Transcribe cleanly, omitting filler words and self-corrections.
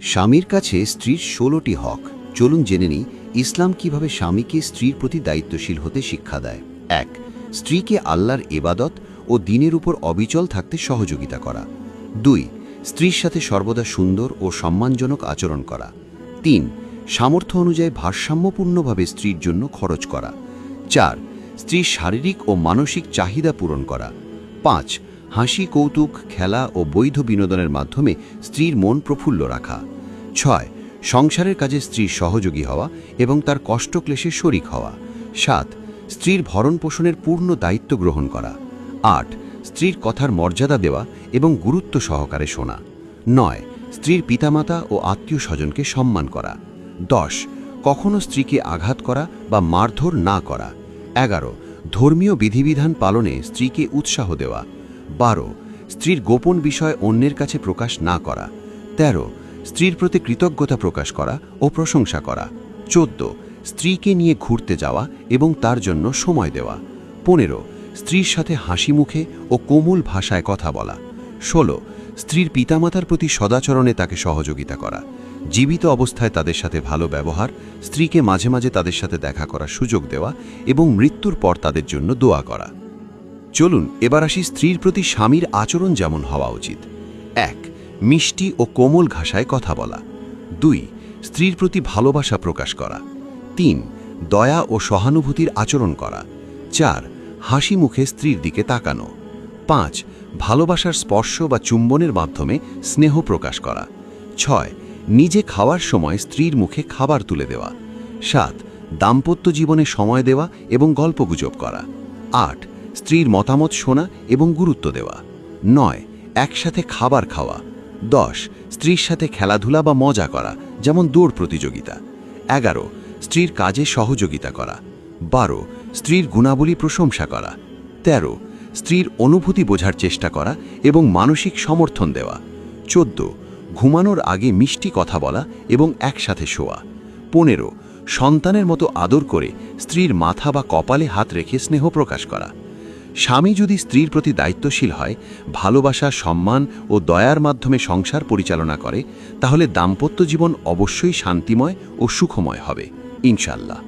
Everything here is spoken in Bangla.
স্বামীর কাছে স্ত্রীর ১৬টি হক। চলুন জেনে নিই ইসলাম কিভাবে স্বামীকে স্ত্রীর প্রতি দায়িত্বশীল হতে শিক্ষা দেয়। ১. স্ত্রীকে আল্লাহর ইবাদত ও দ্বীনের উপর অবিচল থাকতে সহযোগিতা করা। ২. স্ত্রীর সাথে সর্বদা সুন্দর ও সম্মানজনক আচরণ করা। ৩. সামর্থ্য অনুযায়ী ভারসাম্যপূর্ণভাবে স্ত্রীর জন্য খরচ করা। ৪. স্ত্রীর শারীরিক ও মানসিক চাহিদা পূরণ করা। ৫. হাসি, কৌতুক, খেলা ও বৈধ বিনোদনের মাধ্যমে স্ত্রীর মন প্রফুল্ল রাখা। ৬. সংসারের কাজে স্ত্রীর সহযোগী হওয়া এবং তার কষ্টক্লেশে শরিক হওয়া। ৭. স্ত্রীর ভরণ পোষণের পূর্ণ দায়িত্ব গ্রহণ করা। ৮. স্ত্রীর কথার মর্যাদা দেওয়া এবং গুরুত্ব সহকারে শোনা। ৯. স্ত্রীর পিতামাতা ও আত্মীয় স্বজনকে সম্মান করা। ১০. কখনো স্ত্রীকে আঘাত করা বা মারধর না করা। ১১. ধর্মীয় বিধিবিধান পালনে স্ত্রীকে উৎসাহ দেওয়া। ১২. স্ত্রীর গোপন বিষয় অন্যের কাছে প্রকাশ না করা। ১৩. স্ত্রীর প্রতি কৃতজ্ঞতা প্রকাশ করা ও প্রশংসা করা। ১৪. স্ত্রীকে নিয়ে ঘুরতে যাওয়া এবং তার জন্য সময় দেওয়া। ১৫. স্ত্রীর সাথে হাসি মুখে ও কোমল ভাষায় কথা বলা। ১৬. স্ত্রীর পিতামাতার প্রতি সদাচরণে তাকে সহযোগিতা করা। জীবিত অবস্থায় তাদের সাথে ভালো ব্যবহার, স্ত্রীকে মাঝে মাঝে তাদের সাথে দেখা করার সুযোগ দেওয়া এবং মৃত্যুর পর তাদের জন্য দোয়া করা। চলুন এবার আসি স্ত্রীর প্রতি স্বামীর আচরণ যেমন হওয়া উচিত। ১. মিষ্টি ও কোমল ভাষায় কথা বলা। ২. স্ত্রীর প্রতি ভালোবাসা প্রকাশ করা। ৩. দয়া ও সহানুভূতির আচরণ করা। ৪. হাসি মুখে স্ত্রীর দিকে তাকানো। ৫. ভালোবাসার স্পর্শ বা চুম্বনের মাধ্যমে স্নেহ প্রকাশ করা। ৬. নিজে খাওয়ার সময় স্ত্রীর মুখে খাবার তুলে দেওয়া। ৭. দাম্পত্য জীবনে সময় দেওয়া এবং গল্পগুজব করা। ৮. স্ত্রীর মতামত শোনা এবং গুরুত্ব দেওয়া। ৯. একসাথে খাবার খাওয়া। ১০. স্ত্রীর সাথে খেলাধুলা বা মজা করা, যেমন দৌড় প্রতিযোগিতা। ১১. স্ত্রীর কাজে সহযোগিতা করা। ১২. স্ত্রীর গুণাবলী প্রশংসা করা। ১৩. স্ত্রীর অনুভূতি বোঝার চেষ্টা করা এবং মানসিক সমর্থন দেওয়া। ১৪. ঘুমানোর আগে মিষ্টি কথা বলা এবং একসাথে শোয়া। ১৫. সন্তানের মতো আদর করে স্ত্রীর মাথা বা কপালে হাত রেখে স্নেহ প্রকাশ করা। স্বামী যদি স্ত্রীর প্রতি দায়িত্বশীল হয়, ভালোবাসা, সম্মান ও দয়ার মাধ্যমে সংসার পরিচালনা করে, তাহলে দাম্পত্য জীবন অবশ্যই শান্তিময় ও সুখময় হবে, ইনশাআল্লাহ।